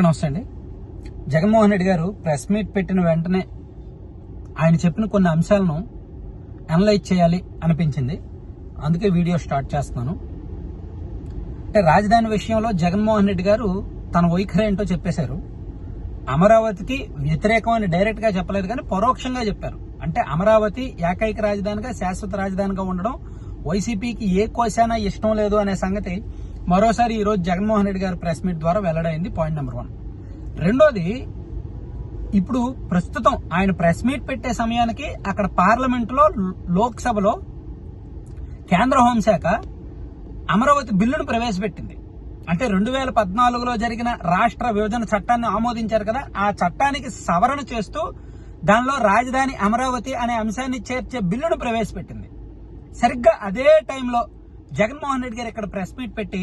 నమస్తే అండి. జగన్మోహన్ రెడ్డి గారు ప్రెస్ మీట్ పెట్టిన వెంటనే ఆయన చెప్పిన కొన్ని అంశాలను అనలైజ్ చేయాలి అనిపించింది. అందుకే వీడియో స్టార్ట్ చేస్తున్నాను. అంటే రాజధాని విషయంలో జగన్మోహన్ రెడ్డి గారు తన వైఖరి ఏంటో చెప్పేశారు. అమరావతికి వ్యతిరేకం అని డైరెక్ట్ గా చెప్పలేదు, కానీ పరోక్షంగా చెప్పారు. అంటే అమరావతి ఏకైక రాజధానిగా, శాశ్వత రాజధానిగా ఉండడం వైసీపీకి ఏ కోశానా ఇష్టం లేదు అనే సంగతి మరోసారి ఈ రోజు జగన్మోహన్ రెడ్డి గారి ప్రెస్ మీట్ ద్వారా వెల్లడైంది. Point number 1. రెండోది, ఇప్పుడు ప్రస్తుతం ఆయన ప్రెస్ మీట్ పెట్టే సమయానికి అక్కడ పార్లమెంట్ లో, లోక్సభలో కేంద్ర హోంశాఖ అమరావతి బిల్లును ప్రవేశపెట్టింది. అంటే 2014లో జరిగిన రాష్ట్ర విభజన చట్టాన్ని ఆమోదించారు కదా, ఆ చట్టానికి సవరణ చేస్తూ దానిలో రాజధాని అమరావతి అనే అంశాన్ని చేర్చే బిల్లును ప్రవేశపెట్టింది. సరిగ్గా అదే టైంలో జగన్మోహన్ రెడ్డి గారు ఇక్కడ ప్రెస్ మీట్ పెట్టి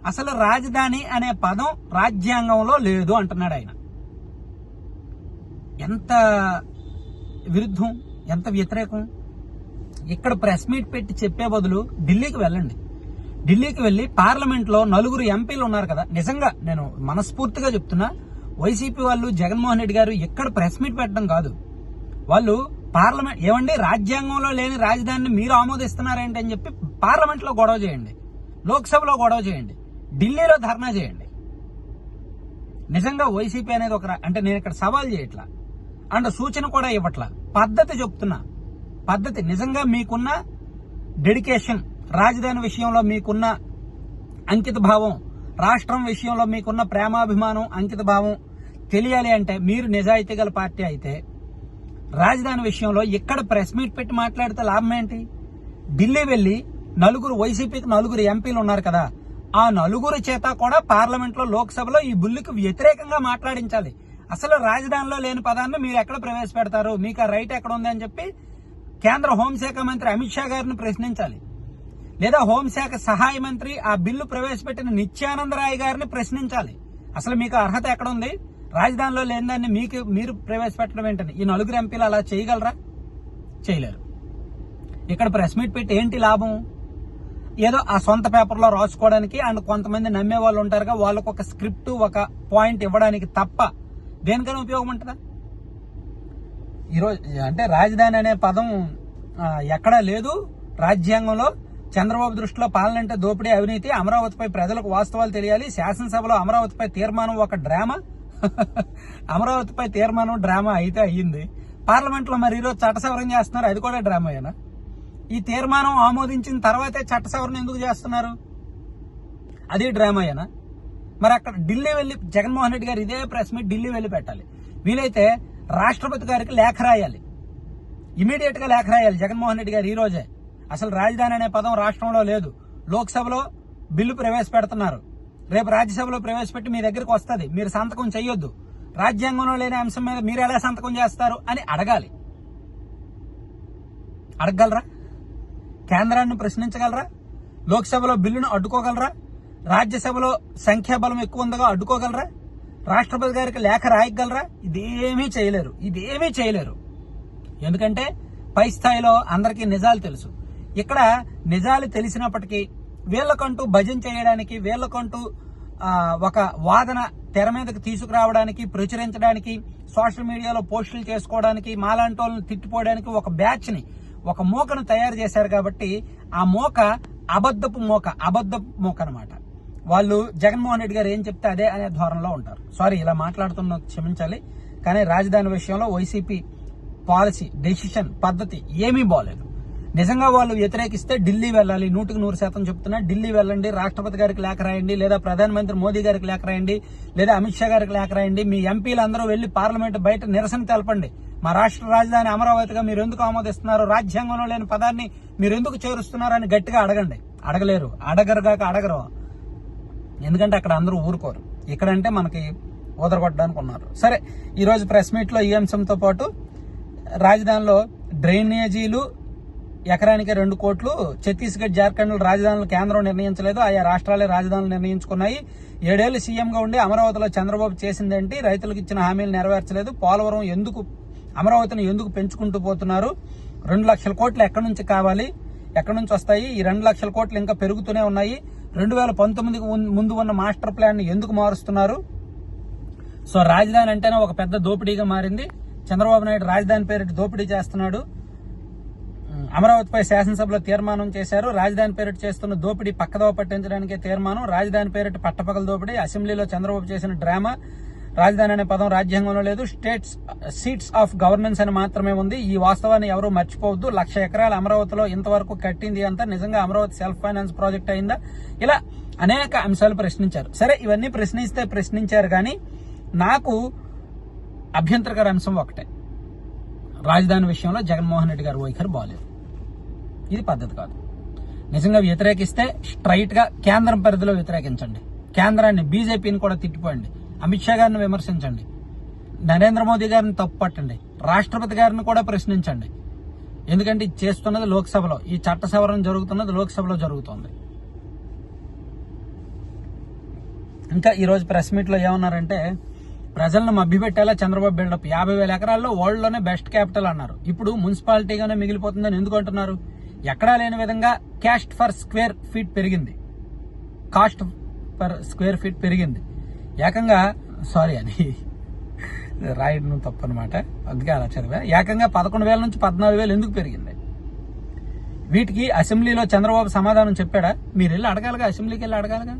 అసలు రాజధాని అనే పదం రాజ్యాంగంలో లేదు అంటున్నాడు. ఆయన ఎంత విరుద్ధం, ఎంత వ్యతిరేకం. ఇక్కడ ప్రెస్ మీట్ పెట్టి చెప్పే బదులు ఢిల్లీకి వెళ్ళండి. ఢిల్లీకి వెళ్లి పార్లమెంట్ లో 4 ఎంపీలు ఉన్నారు కదా, నిజంగా నేను మనస్ఫూర్తిగా చెప్తున్నా, వైసీపీ వాళ్ళు జగన్మోహన్ రెడ్డి గారు ఇక్కడ ప్రెస్ మీట్ పెట్టడం కాదు, వాళ్ళు పార్లమెంట్ ఏమండి రాజ్యాంగంలో లేని రాజధానిని మీరు ఆమోదిస్తున్నారేంటి అని చెప్పి పార్లమెంట్ లో గొడవ చేయండి, లోక్సభలో గొడవ చేయండి, ఢిల్లీలో ధర్నా చేయండి. నిజంగా వైసీపీ అనేది అంటే నేను ఇక్కడ సవాల్ చేయట్లా అండ్ సూచన కూడా ఇవ్వట్లా, పద్ధతి చెప్తున్నా. పద్ధతి నిజంగా మీకున్న డెడికేషన్, రాజధాని విషయంలో మీకున్న అంకిత భావం, రాష్ట్రం విషయంలో మీకున్న ప్రేమాభిమానం, అంకిత భావం తెలియాలి అంటే మీరు నిజాయితీ గల పార్టీ అయితే రాజధాని విషయంలో ఇక్కడ ప్రెస్ మీట్ పెట్టి మాట్లాడితే లాభం ఏంటి? ఢిల్లీ వెళ్లి వైసీపీకి 4 ఎంపీలు ఉన్నారు కదా, ఆ 4 చేత కూడా పార్లమెంట్ లో, లోక్సభలో ఈ బిల్లుకు వ్యతిరేకంగా మాట్లాడించాలి. అసలు రాజధానిలో లేని పదాన్ని మీరు ఎక్కడ ప్రవేశపెడతారు, మీకు ఆ రైట్ ఎక్కడ ఉంది అని చెప్పి కేంద్ర హోంశాఖ మంత్రి అమిత్ షా గారిని ప్రశ్నించాలి. లేదా హోంశాఖ సహాయ మంత్రి ఆ బిల్లు ప్రవేశపెట్టిన నిత్యానంద రాయ్ గారిని ప్రశ్నించాలి. అసలు మీకు అర్హత ఎక్కడ ఉంది? రాజధానిలో లేని దాన్ని మీరు ప్రవేశపెట్టడం ఏంటని ఈ 4 ఎంపీలు అలా చేయగలరా? చేయలేరు. ఇక్కడ ప్రెస్ మీట్ పెట్టి ఏంటి లాభం? ఏదో ఆ సొంత పేపర్లో రాసుకోవడానికి అండ్ కొంతమంది నమ్మే వాళ్ళు ఉంటారుగా, వాళ్ళకు ఒక స్క్రిప్ట్, ఒక పాయింట్ ఇవ్వడానికి తప్ప దేనికైనా ఉపయోగం ఉంటుందా? ఈరోజు అంటే రాజధాని అనే పదం ఎక్కడా లేదు రాజ్యాంగంలో. చంద్రబాబు దృష్టిలో పాలన అంటే దోపిడీ, అవినీతి, అమరావతిపై ప్రజలకు వాస్తవాలు తెలియాలి, శాసనసభలో అమరావతిపై తీర్మానం ఒక డ్రామా. అమరావతిపై తీర్మానం డ్రామా అయితే అయ్యింది, పార్లమెంట్ లో మరి ఈరోజు చట్ట సవరణ చేస్తున్నారు, అది కూడా డ్రామాయేనా? ఈ తీర్మానం ఆమోదించిన తర్వాతే చట్ట సవరణ ఎందుకు చేస్తున్నారు, అది డ్రామాయేనా? మరి అక్కడ ఢిల్లీ వెళ్లి జగన్మోహన్ రెడ్డి గారు ఇదే ప్రెస్ మీట్ ఢిల్లీ వెళ్లి పెట్టాలి. వీలైతే రాష్ట్రపతి గారికి లేఖ రాయాలి, ఇమీడియట్ గా లేఖ రాయాలి జగన్మోహన్ రెడ్డి గారు ఈ రోజే. అసలు రాజధాని అనే పదం రాష్ట్రంలో లేదు, లోక్సభలో బిల్లు ప్రవేశపెడుతున్నారు, రేపు రాజ్యసభలో ప్రవేశపెట్టి మీ దగ్గరకు వస్తుంది, మీరు సంతకం చేయొద్దు, రాజ్యాంగంలో లేని అంశం మీద మీరు ఎలా సంతకం చేస్తారు అని అడగాలి. అడగగలరా? కేంద్రాన్ని ప్రశ్నించగలరా? లోక్సభలో బిల్లును అడ్డుకోగలరా? రాజ్యసభలో సంఖ్యాబలం ఎక్కువ ఉందగా అడ్డుకోగలరా? రాష్ట్రపతి గారికి లేఖ రాయగలరా? ఇదేమీ చేయలేరు. ఎందుకంటే పై స్థాయిలో అందరికీ నిజాలు తెలుసు. ఇక్కడ నిజాలు తెలిసినప్పటికీ వీళ్ళకంటూ భజన చేయడానికి, వీళ్ళకంటూ ఒక వాదన తెర మీదకి తీసుకురావడానికి, ప్రచురించడానికి, సోషల్ మీడియాలో పోస్టులు చేసుకోవడానికి, మాలాంటి వాళ్ళని తిట్టిపోవడానికి ఒక బ్యాచ్ ని, ఒక మూకను తయారు చేశారు. కాబట్టి ఆ మూక అబద్ధపు మూక అన్నమాట. వాళ్ళు జగన్మోహన్ రెడ్డి గారు ఏం చెప్తే అదే అనే ధోరణిలో ఉంటారు. సారీ ఇలా మాట్లాడుతున్నా, క్షమించాలి. కానీ రాజధాని విషయంలో వైసీపీ పాలసీ, డెసిషన్, పద్ధతి ఏమీ బాగలేదు. నిజంగా వాళ్ళు వ్యతిరేకిస్తే ఢిల్లీ వెళ్ళాలి, 100% చెప్తున్నా. ఢిల్లీ వెళ్ళండి, రాష్ట్రపతి గారికి లేఖ రాయండి, లేదా ప్రధానమంత్రి మోదీ గారికి లేఖ రాయండి, లేదా అమిత్ షా గారికి లేఖ రాయండి. మీ ఎంపీలు అందరూ వెళ్లి పార్లమెంట్ బయట నిరసన తెలపండి. మా రాష్ట్ర రాజధాని అమరావతిగా మీరు ఎందుకు ఆమోదిస్తున్నారు, రాజ్యాంగంలో లేని పదాన్ని మీరు ఎందుకు చేరుస్తున్నారు అని గట్టిగా అడగండి. అడగలేరు, అడగరు. ఎందుకంటే అక్కడ అందరూ ఊరుకోరు. ఇక్కడంటే మనకి ఊదరగొట్టడానికి ఉన్నారు. సరే, ఈ రోజు ప్రెస్ మీట్ లో ఈ అంశంతో పాటు రాజధానిలో డ్రైనేజీలు ఎకరానికి 2 కోట్లు, ఛత్తీస్గఢ్, జార్ఖండ్ రాజధానులు కేంద్రం నిర్ణయించలేదు, ఆయా రాష్ట్రాలే రాజధానులు నిర్ణయించుకున్నాయి. 7 ఏళ్లు సీఎంగా ఉండి అమరావతిలో చంద్రబాబు చేసిందేంటి, రైతులకు ఇచ్చిన హామీలు నెరవేర్చలేదు, పోలవరం అమరావతిని ఎందుకు పెంచుకుంటూ పోతున్నారు, 2 లక్షల కోట్లు ఎక్కడి నుంచి కావాలి, ఎక్కడి నుంచి వస్తాయి, ఈ 2 లక్షల కోట్లు ఇంకా పెరుగుతూనే ఉన్నాయి, 2019కి ముందు ఉన్న మాస్టర్ ప్లాన్ ని ఎందుకు మారుస్తున్నారు, సో రాజధాని అంటేనే ఒక పెద్ద దోపిడీగా మారింది. చంద్రబాబు నాయుడు రాజధాని పేరిట దోపిడీ చేస్తున్నాడు. అమరావతిపై శాసనసభలో తీర్మానం చేశారు. రాజధాని పేరిట చేస్తున్న దోపిడీ పక్కదోవ పట్టించడానికే తీర్మానం. రాజధాని పేరిట పట్టపగల దోపిడీ. అసెంబ్లీలో చంద్రబాబు చేసిన డ్రామా. రాజధాని అనే పదం రాజ్యాంగంలో లేదు. సీట్స్ ఆఫ్ గవర్నెన్స్ అని మాత్రమే ఉంది. ఈ వాస్తవాన్ని ఎవరూ మర్చిపోవద్దు. 1,00,000 ఎకరాల అమరావతిలో ఇంతవరకు కట్టింది అంతా నిజంగా అమరావతి సెల్ఫ్ ఫైనాన్స్ ప్రాజెక్ట్ అయిందా? ఇలా అనేక అంశాలు ప్రశ్నించారు. సరే, ఇవన్నీ ప్రశ్నించారు కానీ నాకు అభ్యంతరకర అంశం ఒకటే, రాజధాని విషయంలో జగన్మోహన్ రెడ్డి గారి వైఖరి బాలేదు. ఇది పద్ధతి కాదు. నిజంగా వ్యతిరేకిస్తే స్ట్రైట్ గా కేంద్రం పరిధిలో వ్యతిరేకించండి. కేంద్రాన్ని, బీజేపీని కూడా తిట్టిపోయండి. అమిత్ షా గారిని విమర్శించండి. నరేంద్ర మోదీ గారిని తప్పు పట్టండి. రాష్ట్రపతి గారిని కూడా ప్రశ్నించండి. ఎందుకంటే ఇది చేస్తున్నది లోక్సభలో, ఈ చట్ట సవరణ జరుగుతున్నది లోక్సభలో జరుగుతోంది. ఇంకా ఈరోజు ప్రెస్ మీట్ లో ఏమన్నారంటే, ప్రజలను మభ్యపెట్టేలా చంద్రబాబు బిల్డప్. 50,000 ఎకరాల్లో వరల్డ్ లోనే బెస్ట్ క్యాపిటల్ అన్నారు. ఇప్పుడు మున్సిపాలిటీగానే మిగిలిపోతుందని ఎందుకు అంటున్నారు? ఎక్కడా లేని విధంగా కాస్ట్ పర్ స్క్వేర్ ఫీట్ పెరిగింది. ఏకంగా అది రాయడం తప్పు అనమాట, అందుకే అలా చదివా. ఏకంగా 11,000 నుంచి 14,000 ఎందుకు పెరిగింది? వీటికి అసెంబ్లీలో చంద్రబాబు సమాధానం చెప్పాడా? మీరు వెళ్ళి అడగాలిగా, అసెంబ్లీకి వెళ్ళి అడగాలిగా.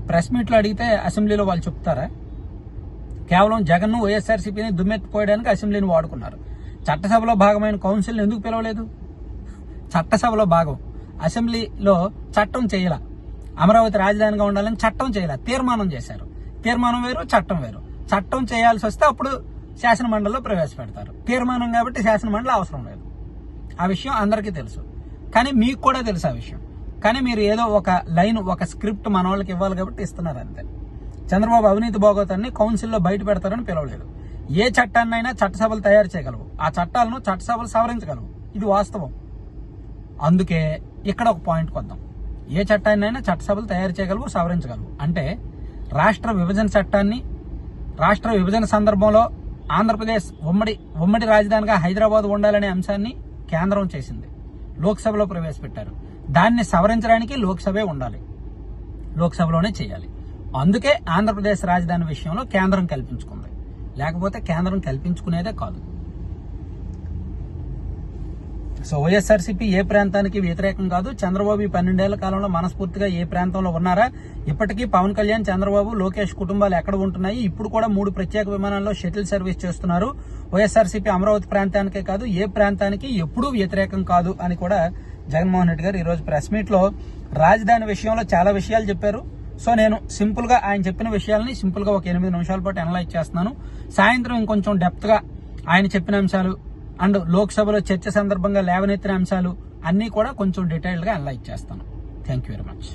ప్రెస్ మీట్ లో అడిగితే అసెంబ్లీలో వాళ్ళు చెప్తారా? కేవలం జగన్ వైఎస్ఆర్సీపీని దుమ్మెత్తిపోయడానికి అసెంబ్లీని వాడుకున్నారు. చట్టసభలో భాగమైన కౌన్సిల్ ఎందుకు పిలవలేదు? చట్టసభలో భాగం అసెంబ్లీలో చట్టం చేయాల, అమరావతి రాజధానిగా ఉండాలని చట్టం చేయాల, తీర్మానం చేశారు. తీర్మానం వేరు, చట్టం వేరు. చట్టం చేయాల్సి వస్తే అప్పుడు శాసనమండలిలో ప్రవేశపెడతారు. తీర్మానం కాబట్టి శాసనమండలి అవసరం లేదు. ఆ విషయం అందరికీ తెలుసు, కానీ మీకు కూడా తెలుసు ఆ విషయం. కానీ మీరు ఏదో ఒక లైన్, ఒక స్క్రిప్ట్ మన వాళ్ళకి ఇవ్వాలి కాబట్టి ఇస్తున్నారు అంతే. చంద్రబాబు అవినీతి భోగోతాన్ని కౌన్సిల్లో బయట పెడతారని పిలవలేదు. ఏ చట్టాన్నైనా చట్టసభలు తయారు చేయగలవు, ఆ చట్టాలను చట్టసభలు సవరించగలవు. ఇది వాస్తవం. అందుకే ఇక్కడ ఒక పాయింట్కి వద్దాం. ఏ చట్టాన్నైనా చట్టసభలు తయారు చేయగలవు, సవరించగలవు. అంటే రాష్ట్ర విభజన చట్టాన్ని, రాష్ట్ర విభజన సందర్భంలో ఆంధ్రప్రదేశ్ ఉమ్మడి రాజధానిగా హైదరాబాద్ ఉండాలనే అంశాన్ని కేంద్రం చేసింది, లోక్సభలో ప్రవేశపెట్టారు. దాన్ని సవరించడానికి లోక్సభే ఉండాలి, లోక్సభలోనే చేయాలి. అందుకే ఆంధ్రప్రదేశ్ రాజధాని విషయంలో కేంద్రం కల్పించుకుంది. లేకపోతే కేంద్రం కల్పించుకునేదే కాదు. సో వైఎస్ఆర్సీపీ ఏ ప్రాంతానికి వ్యతిరేకం కాదు. చంద్రబాబు ఈ 12 ఏళ్ల కాలంలో మనస్ఫూర్తిగా ఏ ప్రాంతంలో ఉన్నారా? ఇప్పటికీ పవన్ కళ్యాణ్, చంద్రబాబు, లోకేష్ కుటుంబాలు ఎక్కడ ఉంటున్నాయి? ఇప్పుడు కూడా 3 ప్రత్యేక విమానాల్లో షటిల్ సర్వీస్ చేస్తున్నారు. వైఎస్ఆర్సీపీ అమరావతి ప్రాంతానికే కాదు, ఏ ప్రాంతానికి ఎప్పుడూ వ్యతిరేకం కాదు అని కూడా జగన్మోహన్ రెడ్డి గారు ఈరోజు ప్రెస్ మీట్ లో రాజధాని విషయంలో చాలా విషయాలు చెప్పారు. సో నేను సింపుల్ గా ఆయన చెప్పిన విషయాలని సింపుల్ గా ఒక 8 నిమిషాల పాటు అనలైజ్ చేస్తున్నాను. సాయంత్రం ఇంకొంచెం డెప్త్ గా ఆయన చెప్పిన అంశాలు అండ్ లోక్సభలో చర్చ సందర్భంగా లేవనెత్తిన అంశాలు అన్ని కూడా కొంచెం డీటెయిల్డ్ గా అనలైజ్ చేస్తాను. Thank you very much.